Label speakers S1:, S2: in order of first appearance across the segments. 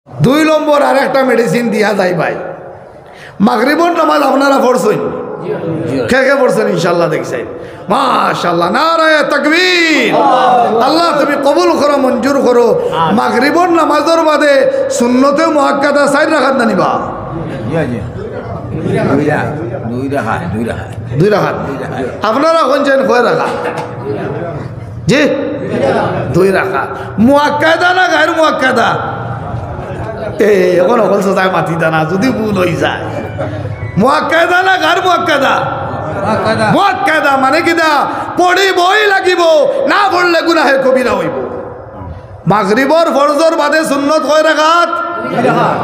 S1: 2 নম্বর আর একটা মেডিসিন দিয়া যায় ভাই, মাগরিবর নামাজ আপনারা পড়ছেন? কে কে পড়ছেন ইনশাআল্লাহ? দেখছেন? মাশাআল্লাহ, নারায়ে তাকবীর। আল্লাহ তুমি কবুল করো, মঞ্জুর করো। মাগরিবর নামাজের বাদে সুন্নতে মুআক্কাদা 4 রাকাত না নিবা? দুই রাকাত। আপনারা কোনছেন কয় রাকাত? জি 2 রাকাত। মুআক্কাদা না গায়র মুআক্কাদা? এখন অকল সোজায় মাতি দানা যদি ভুল হয়ে যায়। মুআক্কাদা না গায়র মুআক্কাদা? মুআক্কাদা মানে কিনা পড়িবই লাগিব, না পড়লে গুনাহে কবিরা হইব। মাগরিবর ফরজর বাদে সুন্নত কয় রাকাত?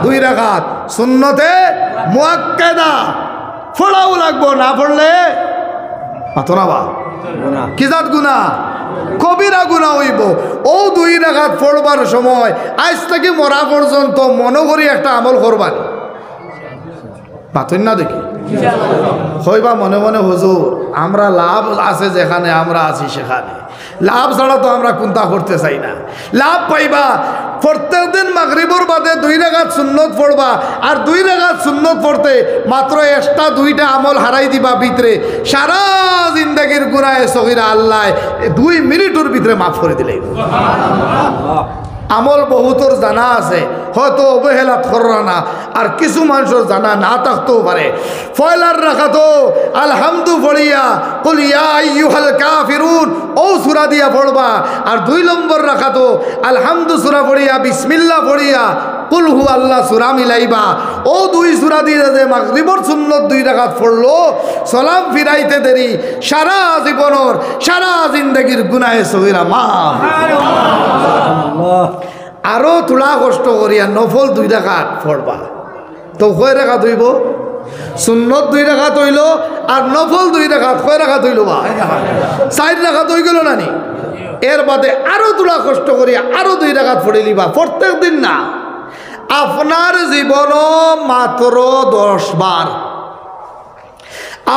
S1: 2 রাকাত। সুন্নতে মুআক্কাদা পড়াও লাগবো, না পড়লে মাতনাবা কি জাত গুনাহ? কবিরা গুনাহ হইব। ও 2 রাকাত পড়বার সময় আজ থেকে মরা পর্যন্ত মনে করি একটা আমল করবানি, পাতেন না দেখি হইবা মনে মনে, হুজুর আমরা লাভ আছে যেখানে আমরা আছি সেখানে, লাভ ছাড়া তো আমরা কোনটা করতে চাই না। লাভ পাইবা প্রত্যেক দিন মাগরিবর বাদে 2 রাকাত সুন্নত পড়বা, আর 2 রাকাত সুন্নত পড়তে মাত্র এক্সট্রা 2টা আমল হারাই দিবা ভিতরে। সারা জিন্দেগির গুনাহে সগীরা আল্লাহ 2 মিনিটের ভিতরে মাফ করে দিলে। আমল বহুতর জানা আছে, হয়তো অবহেলাত কররা না, আর কিছু মানুষের জানা না থাকতেও পারে। ফয়লার রাখাতো আলহামদু পড়িয়া কুল ইয়া আইয়ুহাল কাফিরুন ও সূরা দিয়া পড়বা, আর 2 নম্বর রাখাতো আলহামদু সূরা পড়িয়া বিসমিল্লাহ পড়িয়া কুল হু আল্লাহ সূরা মিলাইবা। ও 2 সূরা দিয়ে যে মাগরিবর সুন্নত 2 রাকাত পড়লো, সালাম ফিরাইতে দেরি, সারা জীবনের সারা জিন্দেগির গুনাহে সগীরা মাফ। আরো থোড়া কষ্ট করিয়া নফল 2 রাকাত পড়বা, তো কয় রাকাত হইব? সুন্নত 2 রাকাত হইল, আর নফল 2 রাকাত কয় রাকাত হইল? 4 রাকাত হয়ে গেল না নি? এর বাদে আরো থোড়া কষ্ট করিয়া আরো 2 রাকাত পড়ে লিবা প্রত্যেক দিন। না, আপনার জীবন মাত্র 10 বার।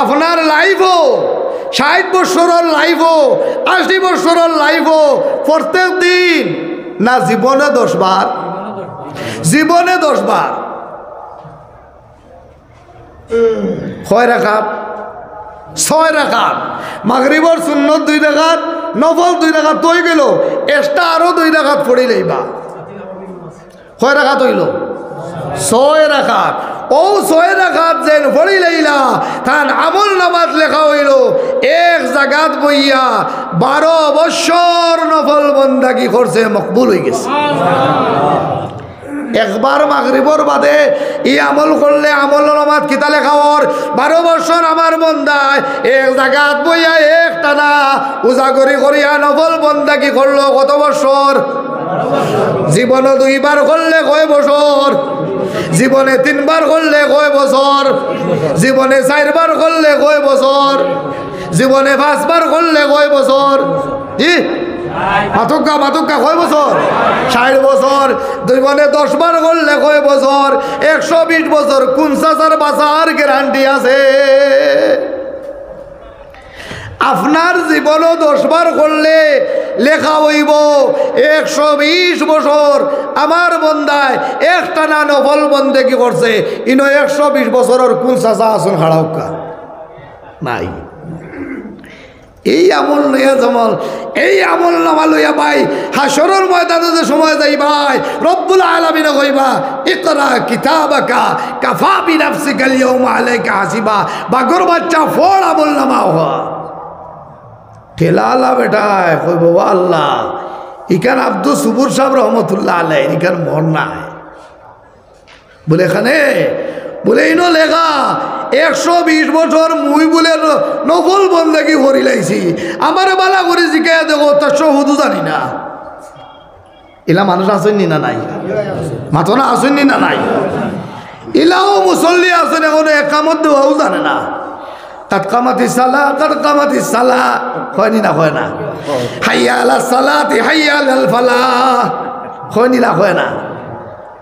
S1: আপনার লাইফও 60 বছরের লাইফও 80 বছরের লাইফও প্রত্যেক দিন না, জীবনে 10 বার, জীবনে 10 বার। কয় রাকাত? 6 রাকাত। মাগরিবর সুন্নত 2 রাকাত, নফল 2 রাকাত হয়ে গেল, এক্সট্রা আরো 2 রাকাত পড়ি লইবা। কয় রাকাত হইল? 6 রাকাত। ও 6 রাকাত যেন পড়ি লইলা, তার আমল নামাজ লেখা হইল এক জায়গাত বইয়া 12 বছর নফল বন্দাগি করছে, মকবুল হয়ে গেছে। একবার মাগরিবর বাদে এই আমল করলে আমল নামাজ কিতা লেখা ওর 12 বছর আমার বন্দায় এক জায়গাত বইয়া এক টানা উজাগরি করিয়া নফল বন্দাগি করলো কত বছর? জীবনে 2 বার করলে কয় বছর? জীবনে 3 বার করলে কয় বছর? জীবনে 4 বার করলে কয় বছর? জীবনে 5 বার করলে কয় বছর? জি মাতুক্কা কয় বছর? 60 বছর। জীবনে 10 বার করলে কয় বছর? 120 বছর। কোন চাচার বাঁচার গ্যারান্টি আছে? আপনার জীবনও 10 বার করলে লেখা হইব 120 বছর আমার বন্দায় একটানা নফল বন্দেগি করছে। ইনো 120 বছরের কোন চাচা আসুন হাড়াউকা নাই। এই আমল লইয়া জমল, এই আমল নামা লইয়া ভাই হাসরের ময়দানে যে সময় যাই ভাই রব্বুল আলামিন কইবা ইকরা কিতাবাকা কাফা বিনাফসিকা আল-ইয়াওমা আলাইকা হাসিবা। বাগর বাচ্চা ফল আমল নামা হওয়া ঠেলালা বেটায় কইব আল্লাহ ইখান আব্দুল সুবুর সাহেব রহমতুল্লাহ আলাই ইখান মন নাই বলে, এখানে বলে ইনো লেখা 120 বছর মুই বলে নফল বন্দেগি করি লাইছি, আমার বালা করে জিজ্ঞাসা দেখো তার সহুদু জানি না। এলা মানুষ আসেননি না নাই? মাথনা আসেননি না নাই? ইলাও মুসল্লি আছেন এখন একামত দেওয়াও জানে না। কামাতি সালা হয়নি না? হয় না? হাইয়া আলা সালাতি হাইয়া আলাল ফালাহ হয়নি না? হয় না?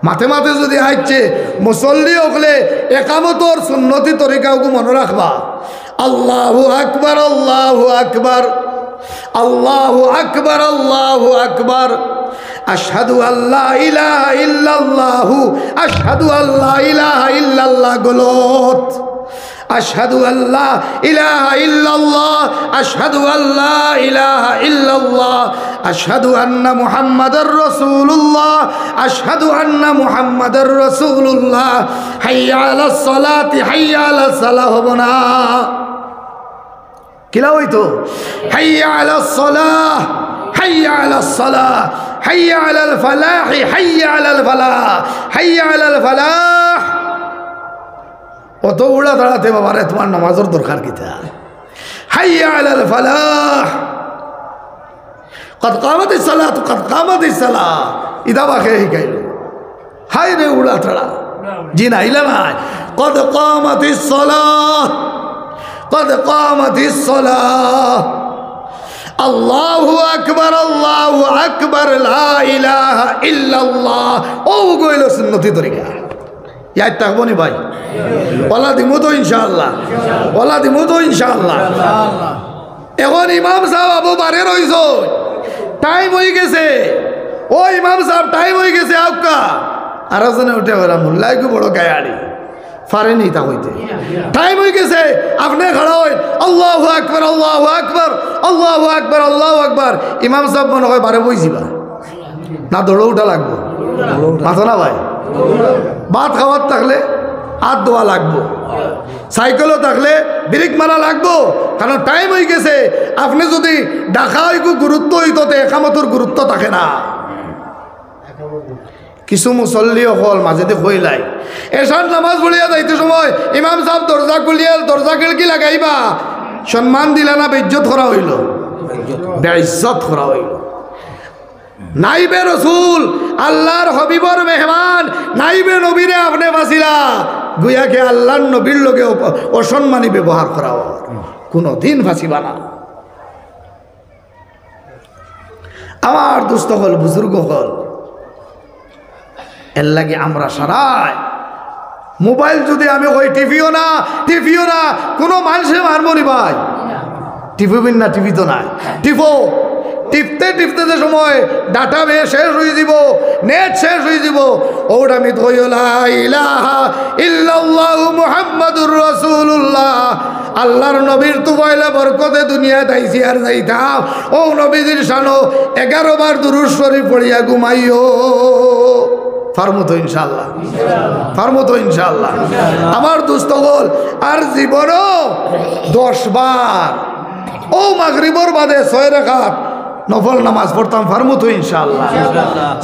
S1: মাথে মাথে যদি আইছে মুসল্লি হকলে একামতর সুন্নতি তরিকাও মনে রাখবা। আল্লাহু আকবার, আল্লাহু আকবার, আল্লাহু আকবার, আল্লাহু আকবার, আশহাদু আল্লা ইলাহা ইল্লাল্লাহু আশহাদু আল্লা ইলাহা ইল্লাল্লাহ গলত আশহাদু আল্লা ইলাহা ইল্লাল্লাহ আশহাদু আল্লা ইলাহা ইল্লাল্লাহ আশহাদু আন্না মুহাম্মাদার রাসূলুল্লাহ আশহাদু আন্না মুহাম্মাদার রাসূলুল্লাহ হাইয়া আলাস সালাতি হাইয়া আলাস সালাহ হবনা কিলা হইতো হাইয়া আলাস সালাহ হাইয়া আলাস সালাহ হাইয়া আলাল ফালাহ হাইয়া আলাল ফালাহ হাইয়া আলাল ফালাহ অত উড়া দাঁড়াতে বাবারে তোমার নামাজের দরকার কিতা হাইয়া আলাল ফালাহ কদ কামাতিস সালাতু কদ কামাতিস সালাহ ইদা বাকে গাইলো হাই রে উড়া দাঁড়া জি না ইলা না কদ কামাতিস সালাহ কদ কামাতিস সালাহ আল্লাহু আকবার লা ইলাহা ইল্লাল্লাহ ও গইলো সুন্নতি তরিকা ইয়াদ থাকবো নি ভাই ওলা দিমু তো ইনশাআল্লাহ ওলা দিমু তো ইনশাআল্লাহ এখন ইমাম সাহেব আবু বারে রইছ টাইম হয়ে গেছে ও ইমাম সাহেব টাইম হয়ে গেছে আউকা আর জনে উঠে গেলাম মুল্লাইকে বড় গায়াড়ি পারেনি তা হইতে টাইম হয়ে গেছে আপনি খাড়া হই আল্লাহু আকবার আল্লাহু আকবার আল্লাহু আকবার আল্লাহু আকবার ইমাম সাহেব মনে হয় বারে বইছিবা না দৌড়ে উঠা লাগবো মাথা না ভাই ভাত খাওয়ার থাকলে হাত ধোয়া লাগবো সাইকেলও থাকলে ব্রেক মারা লাগবো কারণ টাইম হয়ে গেছে আপনি যদি ডাকা হইকু গুরুত্ব হইতো একামতর গুরুত্ব থাকে না কিছু মুসল্লি হল মাঝেতে হইলাই এসার নামাজ পড়িয়া যাইতে সময় ইমাম সাহেব দরজা খুলিয়াল দরজা খিড়কি লাগাইবা সম্মান দিলা না বেইজ্জত করা হইল বেইজ্জত করা হইল নাইবে রসুল আল্লাহর হবিবর মেহমান নাইবে নবীরে আপনি বাসিলা গুয়াকে আল্লাহর নবীর লোকে অসম্মানী ব্যবহার করা কোনো দিন ফাঁসিবা না আমার দুস্থ হল বুজুর্গ হল এর লাগে আমরা সারাই মোবাইল যদি আমি ওই টিভিও না কোনো মানুষে মারবো নি ভাই টিভিবিন না টিভি তো নাই টিপতে যে সময় ডাটা শেষ হয়ে যাব নেট শেষ হয়ে যাব ওটা আমি লা ইলাহা ইল্লাল্লাহু মুহাম্মাদুর রাসূলুল্লাহ আল্লাহর নবীর তুফাইলে বরকতে দুনিয়ায় আইছি আর যাইতাম ও নবীজির শানো 11 বার দুরূদ শরীফ পড়িয়া ঘুমাইও ফারমতো ইনশাআল্লাহ ফারমতো ইনশাআল্লাহ আমার দোস্ত বল আর জীবনও 10 বার ও মাগরিবর বাদে 6 রাকাত নফল নামাজ পড়তাম ফারমতো ইনশাআল্লাহ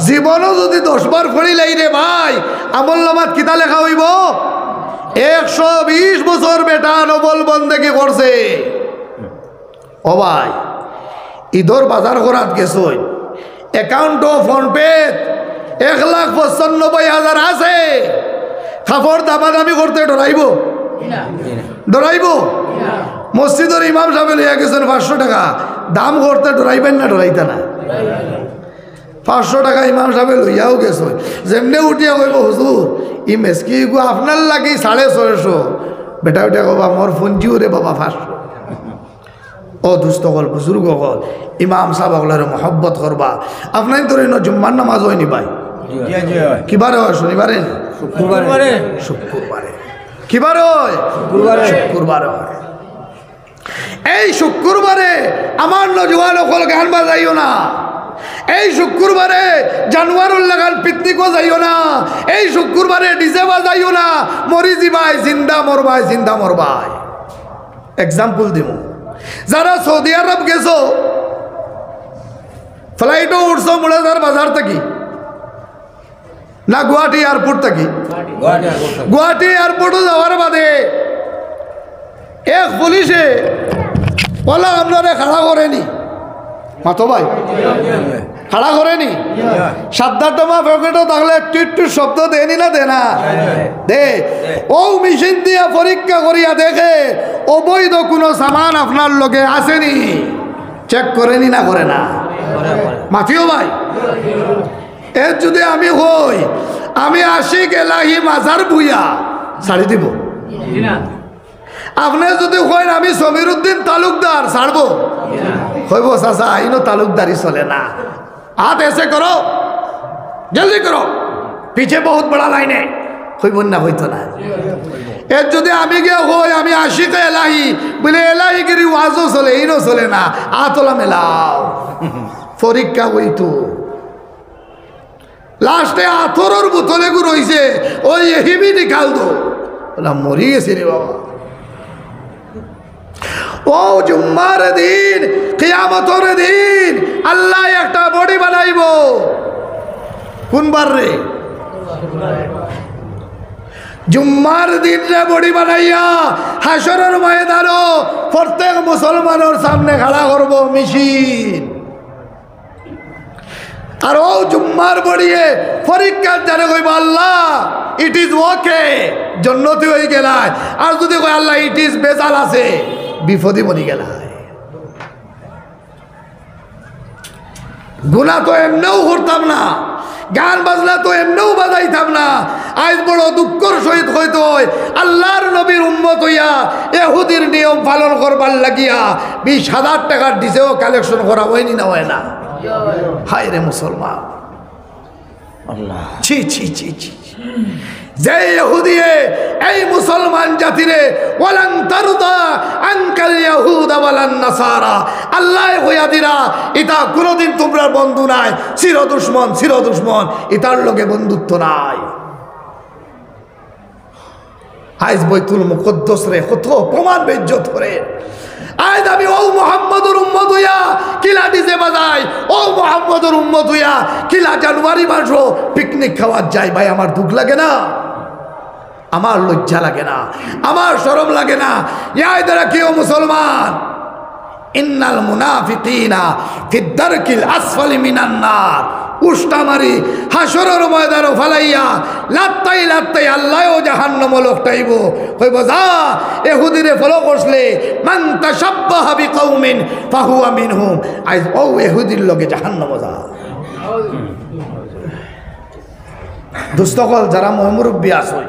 S1: জীবনও যদি 10 বার পড়িলাই রে ভাই আমল নামাজ কিতা লেখা হইব 120 বছর বেটা নফল বন্দেগি করছে ও ভাই ঈদর বাজার করাত গেছই অ্যাকাউন্ট ও ফোন পে 1,95,000 আছে কাপড় দামাদামি করতে ডরাইব মসজিদের ইমাম সাহেব লিয়া গেছেন 500 টাকা দাম করতে ডরাইবেন না ডরাইতা না 500 টাকা ইমাম সাহেব লইয়াও গেছে যেমনে উঠিয়া কইব হুজুর ই মেসকি আপনার লাগি 650 বেটা উঠিয়া কবা মোর ফোন জিও রে বাবা 500 ও দুস্থ হল বুজুর্গ হল ইমাম সাহেব হলের মহব্বত করবা আপনার তোর জুম্মার নামাজ হয়নি ভাই কিবারে হয় শনিবারে শুক্রবারে কিবারে হয় শুক্রবারে হয় এই শুক্রবারে আমার নজওয়ান সকল গান বাজাইও না এই শুক্রবারে জানুয়ারুল লাগান পিকনিকও যাইও না এই শুক্রবারে ডিজে বাজাইও না মরি যাবাই জিন্দা মরবাই এক্সাম্পল দিব যারা সৌদি আরব গেছো ফ্লাইটও উঠছো মুড়াজার বাজার থেকে না গুয়াহাটি এয়ারপোর্ট থেকে গুয়াহাটি এয়ারপোর্টও যাওয়ার বাদে এক পুলিশে বলা আপনারা খাড়া করেনি মাতো ভাই খাড়া করেনি সাদ্দারটামা পকেটও থাকলে একটু শব্দ দেনি না দে না দে ও মেশিন দিয়া পরীক্ষা করিয়া দেখে অবৈধ কোনো সামান আপনার লগে আসেনি চেক করেনি না করে না মাফিও ভাই এর যদি আমি হই আমি আশিক এলাহি মাজার ভুইয়া ছাড়ি দিব আপনি যদি কইন আমি সমীর উদ্দিন তালুকদার ছাড়বো হইব চাচা আইনো তালুকদারি চলে না হাত এসে করো জলদি করো, পিছে বহুত বড় লাইনে হইব না, হইতো না। এর যদি আমি গিয়ে হই আমি আশিক এলাহি বলে এলাহিগিরি ওয়াজও চলে, ইনও চলে না, আতলা মেলাও পরীক্ষা হইতো। লাস্টে আথরের বোতলে গু রইছে, ওই এহিবি নিকাল দো, বলা মরি গেছে রে বাবা। ও জুম্মার দিন, কিয়ামতের দিন আল্লাহ একটা বডি বানাইব। কোন বার রে? জুম্মার দিন রে বডি বানাইয়া হাসরের ময়দানও প্রত্যেক মুসলমানের সামনে খাড়া করব মেশিন। আর ও জুম্মার বড়িয়ে পরীক্ষা জানে কইব আল্লাহ ইট ইজ ওকে, জন্নতি হয়ে গেলায়। আর যদি কই আল্লাহ ইট ইজ বেজাল আছে, বিপদে বনি গেলায়। গুনাহ তো এমনিও করতাম না, গান বাজনা তো এমনিও বাজাইতাম না। আজ বড় দুঃখর সহিত হইতো আল্লাহর নবীর উম্মত হইয়া ইহুদির নিয়ম পালন করবার লাগিয়া 20,000 টাকার ডিজেও কালেকশন করা হয়নি না, হয় না? হায় রে মুসলমান, আল্লাহ ছি ছি ছি ছি। যে ইহুদিয়ে এই মুসলমান জাতিরে ওয়ালান তারদা আনকাল ইয়াহুদা ওয়ালান নাসারা, আল্লাহ হইয়া দিরা এটা কোনোদিন তোমরা বন্ধু নাই, চির দুশমন, চির দুশমন, এটার লগে বন্ধুত্ব নাই। আজ বাইতুল মুকদ্দাস রে কত প্রমাণ বেজ্জত করে। আজ আমি ও মুহাম্মদুর উম্মত হইয়া কিলা ডিজে বাজাই, ও মুহাম্মদুর উম্মত হইয়া কিলা জানুয়ারি মাস পিকনিক খাওয়ার যাই। ভাই আমার দুঃখ লাগে না, আমার লজ্জা লাগে না, আমার শরম লাগে না? ইয়াদ রাখিও মুসলমান, ইন্নাল মুনাফিকিনা ফিদ দারকিল আসফালি মিনান নার। উষ্টা মারি হাসরের ময়দান ফালাইয়া লাত্তাই লাত্তাই আল্লাহও জাহান্নামে লকটাইব। কইব যা ইহুদিরে ফলো করছলে, মান তাশাব্বাহা বিকৌমিন ফাহুয়া মিনহুম। আজ ও ইহুদির লগে জাহান্নামে যা। দুস্তকল যারা মুরব্বী আসই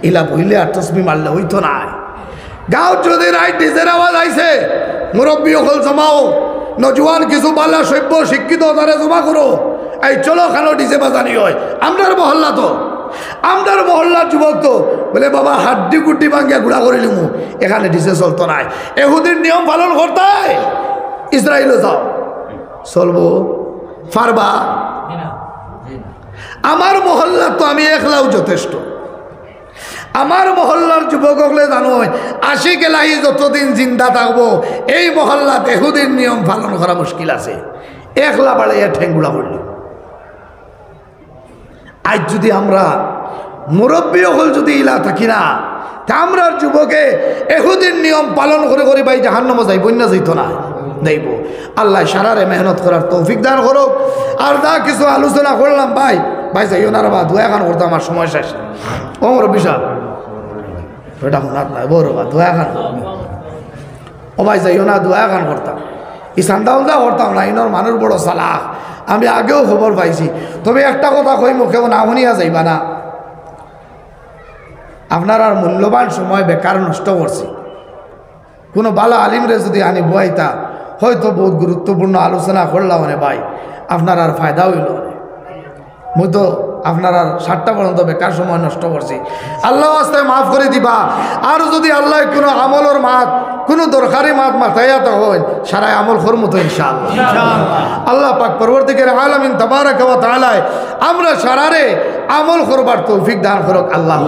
S1: ইলা বইলে আর তসবি মারলে হইতো না। গাঁও যদি রাইট ডিজের আওয়াজ আইছে, মুরব্বী হল জমাও, নজওয়ান কিছু বালা সভ্য শিক্ষিত তারে জমা করো, এই চলো খানো ডিজে বাজানি হয়। আমরার মহল্লা তো, আমরার মহল্লার যুবক তো বলে বাবা হাড্ডি কুড্ডি ভাঙ্গিয়া গুড়া করে লিমু, এখানে ডিজে চলতো নাই। এহুদির নিয়ম পালন করতে ইসরায়েলে যাও, চলবো পারবা? আমার মহল্লা তো আমি একলাও যথেষ্ট। আমার মহল্লার যুবক হলে জানো আশিক এলাহি যতদিন জিন্দা থাকবো এই মহল্লাত এহুদির নিয়ম পালন করা মুশকিল আছে। একলা বাড়াইয়া ঠেঙ্গুড়া করল। আজ যদি আমরা মুরব্বী হল যদি ইলা থাকি না, তা আমরা যুবকে এহুদির নিয়ম পালন করে করে ভাই জাহান্নামে যাইব না, যাইতো না যাইব। আল্লাহ সারারে মেহনত করার তৌফিক দান করুক। আর যা কিছু আলোচনা করলাম ভাই ভাই যাইও না রে বা, দোয়া খান করতাম, আমার সময় শেষ। ওমর বিশাল এটা মনাত নাই বড় বা, দোয়া খান ও ভাই যাইও না, দোয়া খান করতাম। ই সান্দা উন্দা করতাম না, ইনর মানুষ বড় চালাক, আমি আগেও খবর পাইছি। তবে একটা কথা কই মুখে না শুনিয়া যাইবা না, আপনার আর মূল্যবান সময় বেকার নষ্ট করছি। কোনো ভালো আলিমরে যদি আনি বইতা হয়তো বহুত গুরুত্বপূর্ণ আলোচনা করলাম রে ভাই, আপনার আর ফায়দা হইল। মুই তো আপনার আর 7টা পর্যন্ত বেকার সময় নষ্ট করছি। আল্লাহ আস্তে মাফ করে দিবা। আর যদি আল্লাহ কোনো আমলের মাত, কোনো দরকারি মাত মাথাইয়া তো হয় সারাই আমল করমু তো ইনশাআল্লাহ। আল্লাহ পাক পরবর্তীকার আলামিন তাবারাক ওয়া তাআলা আমরা সারারে আমল করবার তৌফিক দান করুক আল্লাহ।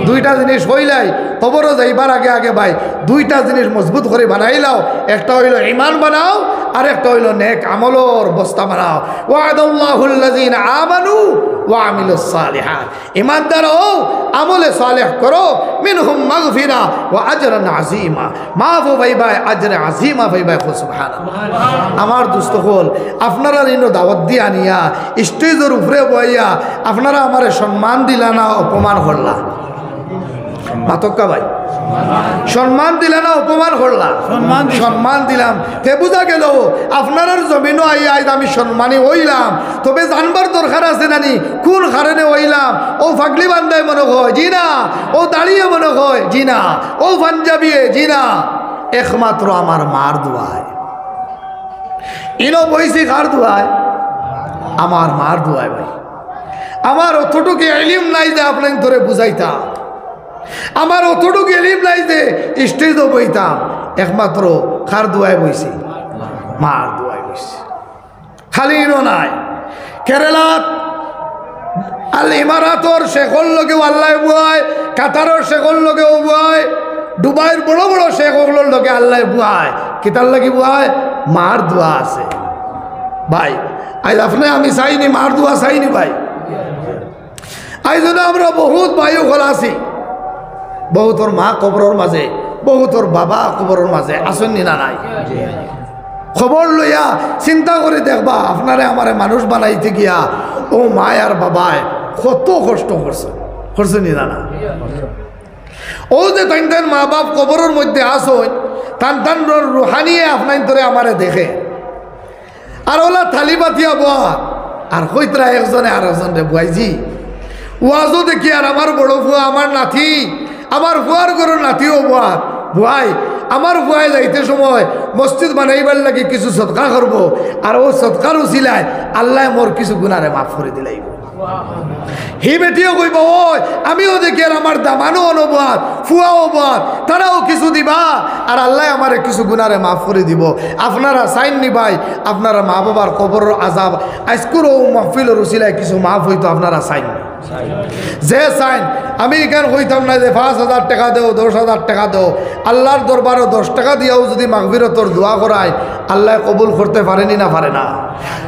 S1: দুইটা জিনিস হইলাই কবরও যাইবার আগে আগে ভাই দুইটা জিনিস মজবুত করে বানাইলাও। একটা হইল ঈমান বানাও, আর একটা হইল নেক আমলর বস্তা বানাও। ওয়াদাল্লাহুল্লাযিনা আমানু ওয়া আমিলুস সালিহাত, ঈমানদার হও, আমলে সালেহ করো, মিনহুম মাগফিরা ওয়া আজরান আযীমা, মাফ ভাই আজরে আযীমা ভাই সুবহানাল্লাহ। আমার দোস্ত হল আপনারা ইনো দাওয়াত দিয়ে আনিয়া স্টেজের উপরে বইয়া আপনারা আমারে সম্মান দিলা না, অপমান করলা। মাতক্কা ভাই সম্মান দিলে না, অপমান করলা? সম্মান দিলাম। তে বুঝা গেল আপনার জমিনও আইয়াই আমি সম্মানী হইলাম, তবে জানবার দরকার আছে নানি কোন কারণে হইলাম। ও ফাগলি বান্ধায় মনে হয় জি না, ও দাঁড়িয়ে মনে হয় জি না, ও পাঞ্জাবিয়ে জি না, একমাত্র আমার মার দোয়ায়। ইনো বইছি কার দোয়ায়? আমার মার দোয়ায় ভাই। আমার অতটুকু এলিম নাই যে আপনার ধরে বুঝাইতাম, আমার অতটুকু এলিম নাই যে স্টেজও বইতাম, একমাত্র খার দোয়ায় বইছি, মার দোয়ায় বইছি। খালি ইনো নাই, কেরালাত আল ইমারাতর শেখর লগেও আল্লাহ বুয়ায়, কাতারর শেখর লগেও বুয়ায়, দুবাইয়ের বড় বড় শেখগুলোর লগে আল্লাহ বুয়ায়। কিতার লাগি বুয়ায়? মার দোয়া আছে ভাই। আজ আপনি আমি চাইনি, মার দোয়া চাইনি ভাই। আজ আমরা বহুত ভাইও খোলা আছি, বহুতর মা কবরের মাঝে, বহুতর বাবা কবরের মাঝে আসেননি না নাই? খবর লইয়া চিন্তা করে দেখবা, আপনারে আমারে মানুষ বানাইতে গিয়া ও মায় আর বাবায় কত কষ্ট করছে নি না? ও যে তান মা বাপ কবরের মধ্যে আসন, টান রুহানিয়ে আপনার ধরে আমারে দেখে, আর ওলা থালি বাতিয়া বয়া, আর কইতরা একজনে আর একজনে বুয়াইজি ওয়াজও দেখি, আর আমার বড় ফুয়া, আমার নাতি, আমার ফুয়ার গরুর নাতিও বুয়া, বুয়াই আমার ফুয়ায় যাইতে সময় মসজিদ বানাইবার লাগে কিছু সৎকা করব, আর ও সৎকার উচিলায় আল্লাহ মোর কিছু গুনারে মাফ করে দিলাই। হি বেটিও কইব, ওই আমিও দেখি, আর আমার দামানো অনুবাদ, ফুয়াও বাদ, তারাও কিছু দিবা, আর আল্লাহ আমার কিছু গুনারে মাফ করে দিব। আপনারা চাইন নি ভাই, আপনারা মা বাবার কবরের আজাব আজকুর ও মাহফিলের উচিলায় কিছু মাফ হইতো? আপনারা চাইন যে চাইন, আমি এখান কইতাম না যে 5,000 টাকা দেও, 10,000 টাকা দেও, আল্লাহর দরবারও 10 টাকা দিয়াও যদি মাগফিরতর দোয়া করায়, আল্লাহ কবুল করতে পারেনি না পারে না?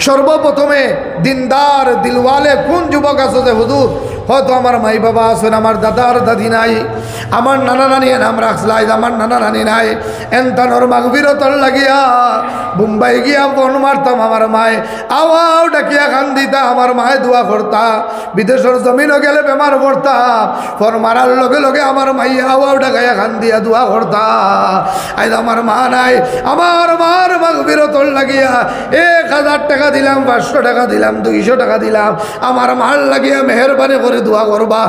S1: সর্বপ্রথমে দিনদার দিলওয়ালে কোন যুবক আছে যে হুজুর হয়তো আমার মাই বাবা আছেন, আমার দাদার দাদি নাই, আমার নানা নানি নাম রাখলাই, আমার নানা নানি নাই, এনতানোর মাগফিরতর লাগিয়া মুম্বাই গিয়া ফোন মারতাম আমার মায়, আওয়াও ডাকিয়া খান দিতা, আমার মায়ে দোয়া করতা, বিদেশের জমিনও গেলে বেমার পড়তাম, ফোন মারার লগে লগে আমার মাই আওয়াও ডাকাইয়া খান দিয়া দোয়া করতা। আজ আমার মা নাই, আমার মার মাগফিরতর লাগিয়া 1,000 টাকা দিলাম, 500 টাকা দিলাম, 200 টাকা দিলাম, আমার মার লাগিয়া মেহরবানি করে দোয়া করবা।